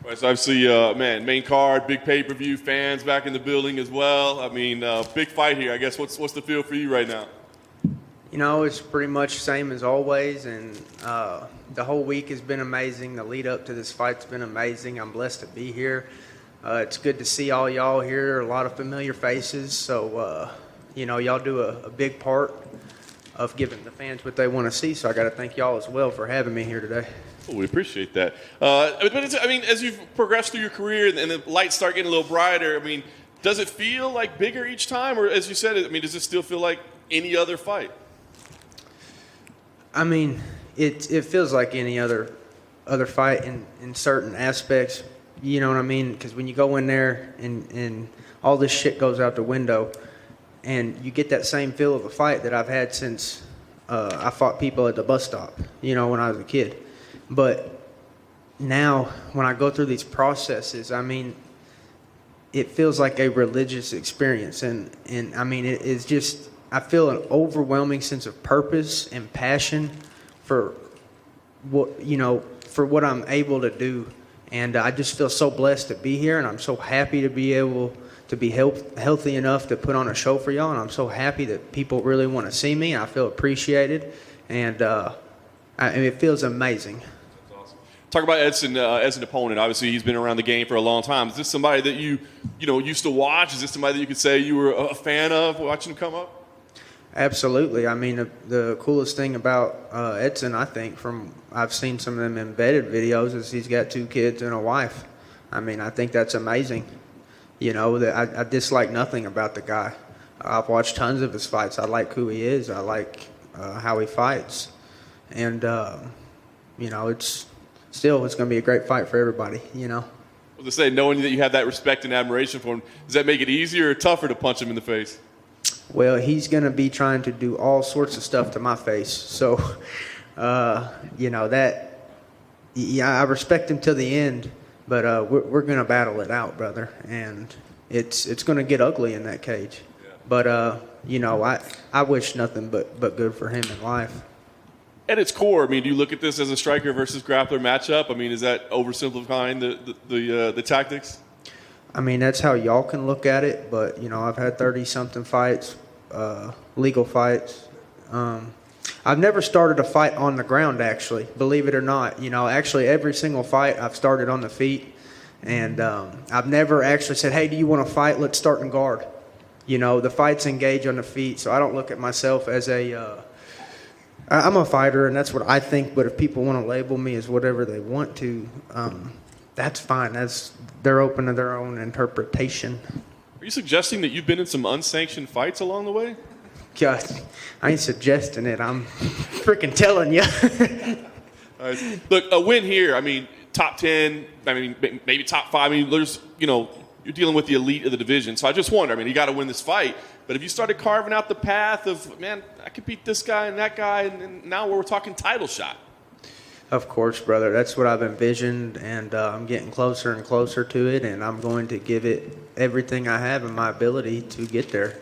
Right, so obviously, main card, big pay-per-view, fans back in the building as well. I mean, big fight here. I guess what's the feel for you right now? You know, it's pretty much same as always, and the whole week has been amazing. The lead up to this fight's been amazing. I'm blessed to be here. It's good to see all y'all here, a lot of familiar faces. So, you know, y'all do a big part of giving the fans what they want to see. So I got to thank y'all as well for having me here today. Well, we appreciate that. I mean, as you've progressed through your career and the lights start getting a little brighter, I mean, does it feel like bigger each time? Or as you said, I mean, does it still feel like any other fight? I mean, it feels like any other fight in certain aspects. You know what I mean? Because when you go in there and all this shit goes out the window, and you get that same feel of a fight that I've had since I fought people at the bus stop, you know, when I was a kid. But now when I go through these processes, I mean, it feels like a religious experience. And I mean, it's just, I feel an overwhelming sense of purpose and passion for what I'm able to do. And I just feel so blessed to be here, and I'm so happy to be able to be healthy enough to put on a show for y'all. And I'm so happy that people really want to see me. I feel appreciated, and it feels amazing. That's awesome. Talk about Edson as an opponent. Obviously, he's been around the game for a long time. Is this somebody that you used to watch? Is this somebody that you could say you were a fan of watching him come up? Absolutely. I mean, the coolest thing about Edson, I think, from I've seen some of them embedded videos, is he's got 2 kids and a wife. I mean, I think that's amazing. You know, that I dislike nothing about the guy. I've watched tons of his fights. I like who he is. I like how he fights. And, you know, it's going to be a great fight for everybody, you know. I was going to say, knowing that you have that respect and admiration for him, does that make it easier or tougher to punch him in the face? Well, he's going to be trying to do all sorts of stuff to my face. So, you know, I respect him till the end, but we're going to battle it out, brother. And it's going to get ugly in that cage. Yeah. But, you know, I wish nothing but good for him in life. At its core, I mean, do you look at this as a striker versus grappler matchup? I mean, is that oversimplifying the tactics? I mean, that's how y'all can look at it, but, you know, I've had 30-something fights, legal fights. I've never started a fight on the ground, actually, believe it or not. You know, actually, every single fight I've started on the feet, and I've never actually said, hey, do you want to fight? Let's start in guard. You know, the fights engage on the feet, so I don't look at myself as I'm a fighter, and that's what I think, but if people want to label me as whatever they want to, that's fine. They're open to their own interpretation. Are you suggesting that you've been in some unsanctioned fights along the way? God, I ain't suggesting it. I'm freaking telling you. Right. Look, a win here, I mean, top 10, I mean, maybe top 5. I mean, there's, you know, you're dealing with the elite of the division. So I just wonder, I mean, you got to win this fight. But if you started carving out the path of, man, I could beat this guy and that guy, and now we're talking title shot. Of course, brother. That's what I've envisioned, and I'm getting closer and closer to it, and I'm going to give it everything I have in my ability to get there.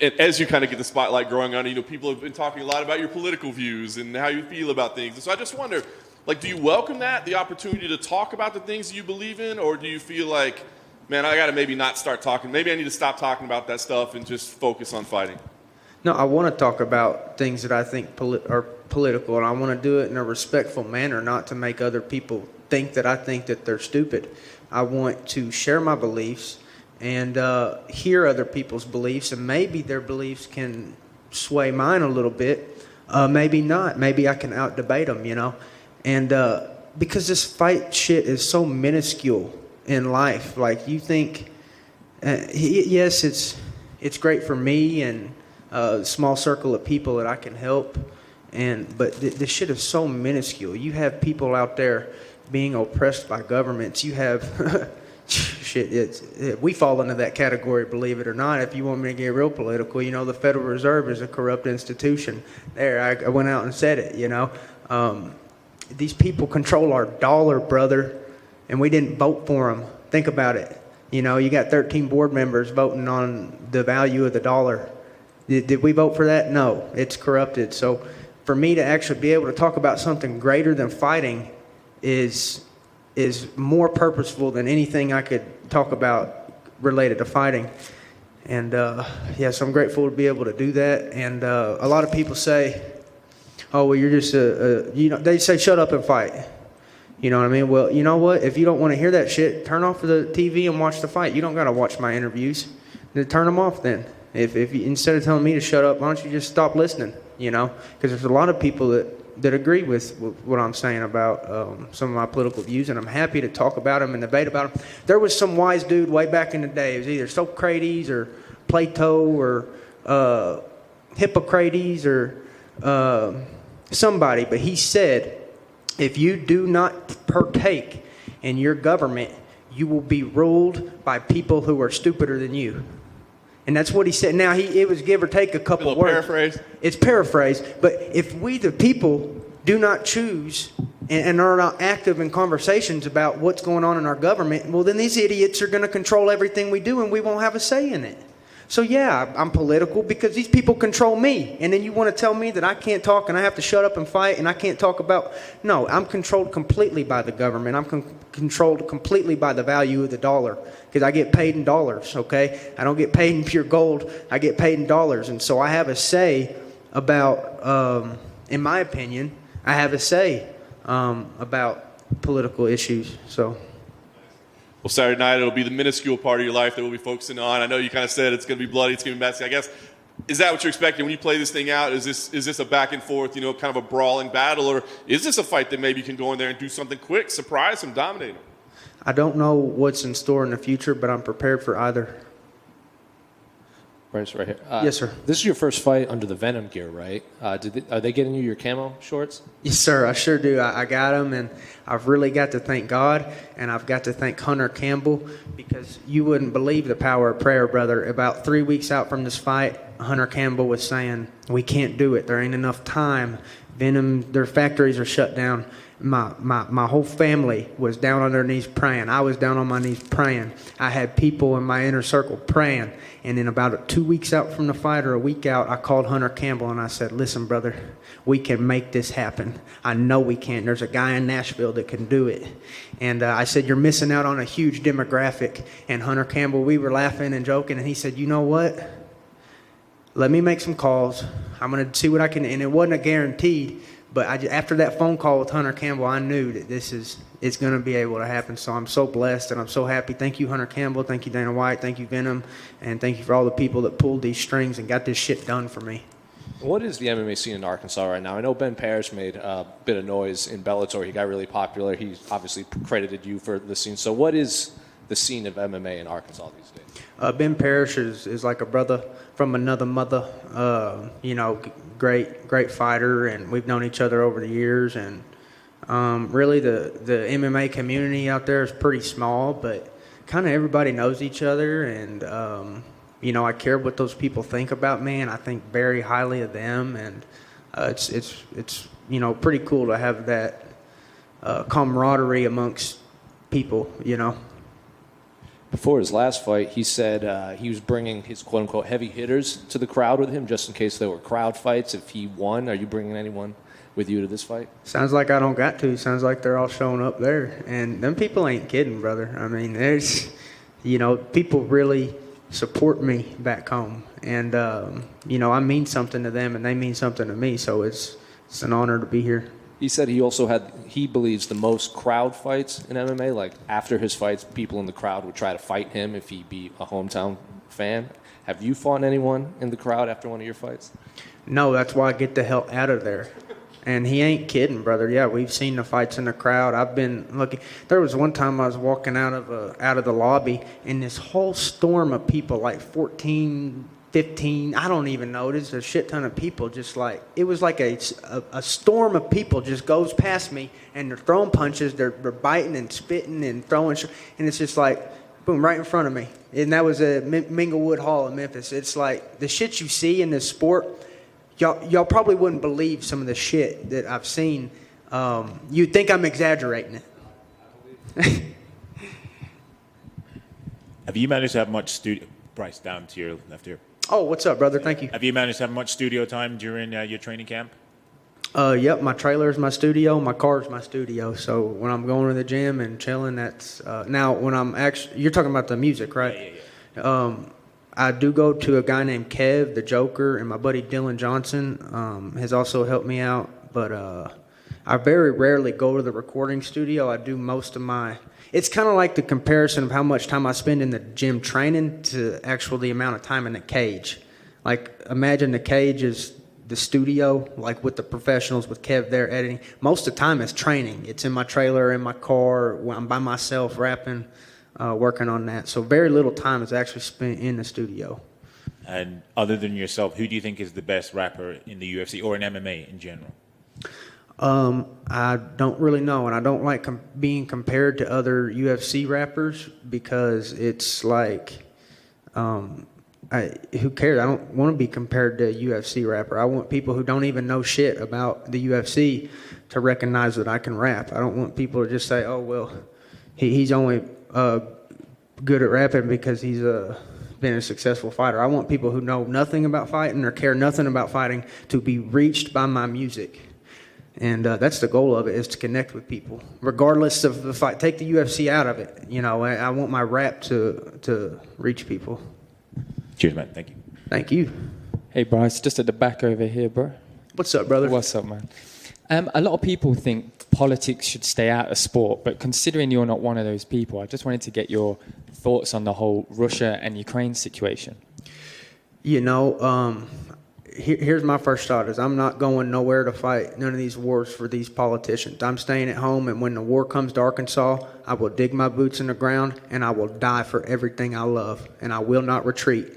And as you kind of get the spotlight growing on, you know, people have been talking a lot about your political views and how you feel about things. And so I just wonder, like, do you welcome that, the opportunity to talk about the things that you believe in, or do you feel like, man, I got to maybe not start talking. Maybe I need to stop talking about that stuff and just focus on fighting? No, I want to talk about things that I think are political, and I want to do it in a respectful manner, not to make other people think that I think that they're stupid. I want to share my beliefs and hear other people's beliefs, and maybe their beliefs can sway mine a little bit. Maybe not. Maybe I can out-debate them, you know. And because this fight shit is so minuscule in life, like, you think, yes, it's great for me and a small circle of people that I can help, but this shit is so minuscule. You have people out there being oppressed by governments. You have shit. We fall into that category, believe it or not. If you want me to get real political, you know, the Federal Reserve is a corrupt institution. There, I went out and said it. You know, these people control our dollar, brother, and we didn't vote for them. Think about it. You know, you got 13 board members voting on the value of the dollar. Did we vote for that? No, it's corrupted. So for me to actually be able to talk about something greater than fighting is is more purposeful than anything I could talk about related to fighting. And so I'm grateful to be able to do that. And a lot of people say, oh, well, you're just they say shut up and fight. You know what I mean? Well, you know what? If you don't want to hear that shit, turn off the TV and watch the fight. You don't got to watch my interviews. Then turn them off then. If you, instead of telling me to shut up, why don't you just stop listening? You know, because there's a lot of people that agree with what I'm saying about some of my political views, and I'm happy to talk about them and debate about them. There was some wise dude way back in the day. It was either Socrates or Plato or Hippocrates or somebody, but he said, if you do not partake in your government, you will be ruled by people who are stupider than you. And that's what he said. Now, it was give or take a couple words. Paraphrase. It's paraphrased. But if we, the people, do not choose and are not active in conversations about what's going on in our government, well, then these idiots are going to control everything we do and we won't have a say in it. So, yeah, I'm political because these people control me. And then you want to tell me that I can't talk and I have to shut up and fight and I can't talk about... No, I'm controlled completely by the government. I'm controlled completely by the value of the dollar because I get paid in dollars, okay? I don't get paid in pure gold. I get paid in dollars. And so I have a say about, in my opinion, I have a say about political issues, so... Well, Saturday night, it'll be the minuscule part of your life that we'll be focusing on. I know you kind of said it's going to be bloody, it's going to be messy. I guess, is that what you're expecting when you play this thing out? Is this a back and forth, kind of a brawling battle? Or is this a fight that maybe you can go in there and do something quick, surprise them, dominate them? I don't know what's in store in the future, but I'm prepared for either. Bryce, right here. Yes, sir. This is your first fight under the Venom gear, right? Are they getting you your camo shorts? Yes, sir. I sure do. I got them, and I've really got to thank God, and I've got to thank Hunter Campbell, because you wouldn't believe the power of prayer, brother. About 3 weeks out from this fight, Hunter Campbell was saying, we can't do it. There ain't enough time. Venom, their factories are shut down. My whole family was down on their knees praying. I was down on my knees praying. I had people in my inner circle praying. And then about 2 weeks out from the fight, or a week out, I called Hunter Campbell and I said, listen, brother, we can make this happen. I know we can. There's a guy in Nashville that can do it. And I said, you're missing out on a huge demographic. And Hunter Campbell, we were laughing and joking, and he said, you know what? Let me make some calls. I'm going to see what I can. And it wasn't a guaranteed. But after that phone call with Hunter Campbell, I knew that it's going to be able to happen. So I'm so blessed and I'm so happy. Thank you, Hunter Campbell. Thank you, Dana White. Thank you, Venom. And thank you for all the people that pulled these strings and got this shit done for me. What is the MMA scene in Arkansas right now? I know Ben Parrish made a bit of noise in Bellator. He got really popular. He obviously credited you for the scene. So what is the scene of MMA in Arkansas these days? Ben Parrish is like a brother from another mother. Great fighter, and we've known each other over the years. And really, the MMA community out there is pretty small, but kind of everybody knows each other. And I care what those people think about me, and I think very highly of them. And it's pretty cool to have that camaraderie amongst people. Before his last fight, he said he was bringing his quote-unquote heavy hitters to the crowd with him just in case there were crowd fights. If he won, are you bringing anyone with you to this fight? Sounds like I don't got to. Sounds like they're all showing up there. And them people ain't kidding, brother. I mean, there's, people really support me back home. And, I mean something to them and they mean something to me. So it's an honor to be here. He said he believes the most crowd fights in MMA. Like after his fights, people in the crowd would try to fight him if he beat a hometown fan. Have you fought anyone in the crowd after one of your fights? No, that's why I get the hell out of there. And he ain't kidding, brother. Yeah, we've seen the fights in the crowd. I've been looking. There was one time I was walking out of the lobby, and this whole storm of people, like 14, 15, I don't even know. There's a shit ton of people. Just like it was like a storm of people just goes past me, and they're throwing punches, they're biting and spitting and throwing, and it's just like boom right in front of me. And that was at Minglewood Hall in Memphis. It's like the shit you see in this sport. Y'all probably wouldn't believe some of the shit that I've seen. You'd think I'm exaggerating it. Have you managed to have much studio? Bryce, down to your left here. Oh, what's up, brother? Thank you. Have you managed to have much studio time during your training camp? Yep, my trailer is my studio, my car is my studio. So when I'm going to the gym and chilling, that's now when I'm actually. You're talking about the music, right? Yeah. I do go to a guy named Kev, the Joker, and my buddy Dylan Johnson has also helped me out. But I very rarely go to the recording studio. I do most of my. It's kind of like the comparison of how much time I spend in the gym training to actual the amount of time in the cage. Like imagine the cage is the studio, like with the professionals, with Kev there editing. Most of the time it's training. It's in my trailer, in my car, when I'm by myself rapping, working on that. So very little time is actually spent in the studio. And other than yourself, who do you think is the best rapper in the UFC or in MMA in general? I don't really know, and I don't like being compared to other UFC rappers because it's like, who cares? I don't want to be compared to a UFC rapper. I want people who don't even know shit about the UFC to recognize that I can rap. I don't want people to just say, oh, well, he's only good at rapping because he's been a successful fighter. I want people who know nothing about fighting or care nothing about fighting to be reached by my music. And that's the goal of it, is to connect with people, regardless of the fight. Take the UFC out of it. You know, I want my rap to reach people. Cheers, man. Thank you. Thank you. Hey, Bryce, just at the back over here, bro. What's up, brother? What's up, man? A lot of people think politics should stay out of sport, but considering you're not one of those people, I just wanted to get your thoughts on the whole Russia and Ukraine situation. You know, here's my first thought is I'm not going nowhere to fight none of these wars for these politicians. I'm staying at home, and when the war comes to Arkansas, I will dig my boots in the ground, and I will die for everything I love, and I will not retreat.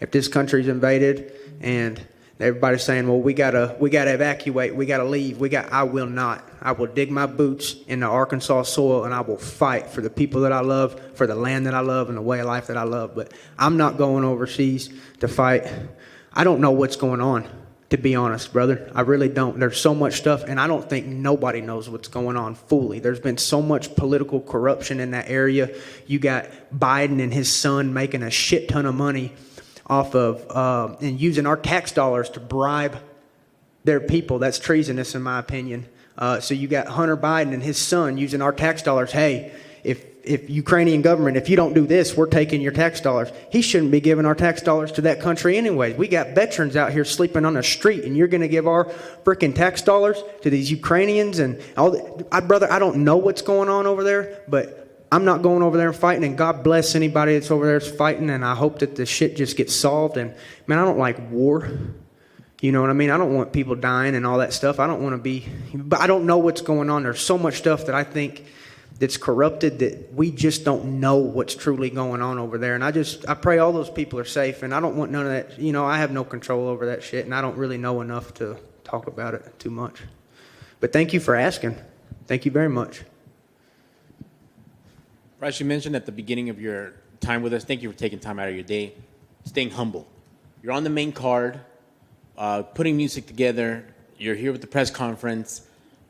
If this country's invaded and everybody's saying, well, we gotta evacuate, we gotta leave, I will not. I will dig my boots in the Arkansas soil, and I will fight for the people that I love, for the land that I love, and the way of life that I love. But I'm not going overseas to fight. I don't know what's going on, to be honest, brother. I really don't. There's so much stuff, and I don't think nobody knows what's going on fully. There's been so much political corruption in that area. You got Biden and his son making a shit ton of money off of and using our tax dollars to bribe their people. That's treasonous, in my opinion. So you got Hunter Biden and his son using our tax dollars. Hey, if Ukrainian government, if you don't do this, we're taking your tax dollars. He shouldn't be giving our tax dollars to that country anyway. We got veterans out here sleeping on the street, and you're going to give our freaking tax dollars to these Ukrainians and all that. Brother, I don't know what's going on over there, but I'm not going over there and fighting, and God bless anybody that's over there fighting, and I hope that the shit just gets solved. And, man, I don't like war. You know what I mean? I don't want people dying and all that stuff. I don't want to be – but I don't know what's going on. There's so much stuff that I think that's corrupted that we just don't know what's truly going on over there. And I pray all those people are safe, and I don't want none of that. You know, I have no control over that shit, and I don't really know enough to talk about it too much. But thank you for asking. Thank you very much. Bryce, you mentioned at the beginning of your time with us, thank you for taking time out of your day, staying humble. You're on the main card, putting music together. You're here with the press conference.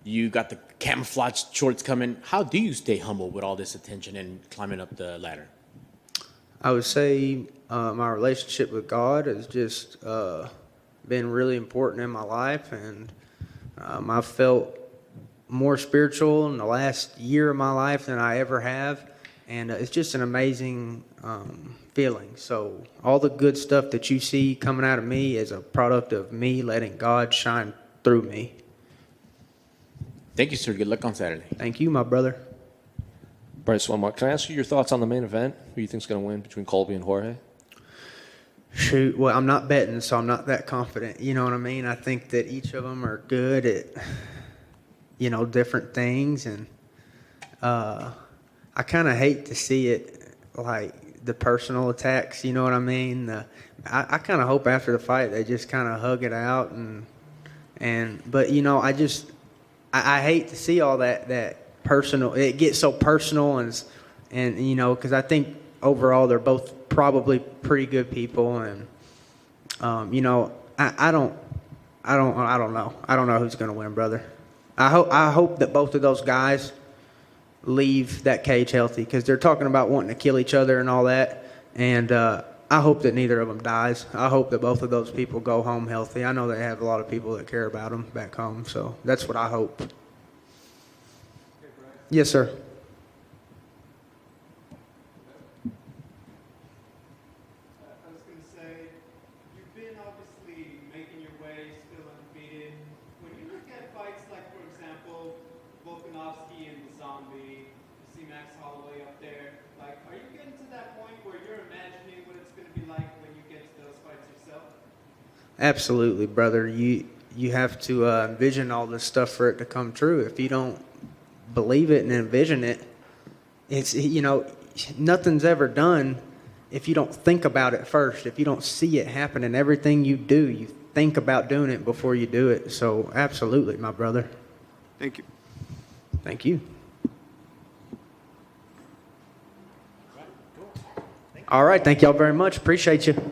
You got the camouflage shorts coming. How do you stay humble with all this attention and climbing up the ladder? I would say my relationship with God has just been really important in my life, and I've felt more spiritual in the last year of my life than I ever have. And it's just an amazing feeling. So all the good stuff that you see coming out of me is a product of me letting God shine through me. Thank you, sir. Good luck on Saturday. Thank you, my brother. Bryce, one more. Can I ask you your thoughts on the main event? Who you think's going to win between Colby and Jorge? Shoot, well, I'm not betting, so I'm not that confident. You know what I mean? I think that each of them are good at, you know, different things. And I kind of hate to see it, like, the personal attacks, you know what I mean? I kind of hope after the fight they just kind of hug it out. But, you know, I hate to see all that personal. It gets so personal, and you know, because I think overall they're both probably pretty good people, and you know, I don't know. I don't know who's going to win, brother. I hope that both of those guys leave that cage healthy, because they're talking about wanting to kill each other and all that, and I hope that neither of them dies. I hope that both of those people go home healthy. I know they have a lot of people that care about them back home, so that's what I hope. Yes, sir. I was going to say, you've been obviously making your way, still undefeated. When you look at fights like, for example, Volkanovski and the Zombie, you see Max Holloway up there, like, are you getting to that point where you're imagining what it's going to be like when you get to those fights yourself? Absolutely, brother. You have to envision all this stuff for it to come true. If you don't believe it and envision it, it's, you know, nothing's ever done if you don't think about it first. If you don't see it happening, everything you do, you think about doing it before you do it. So absolutely, my brother. Thank you. Thank you. All right. Thank y'all very much. Appreciate you.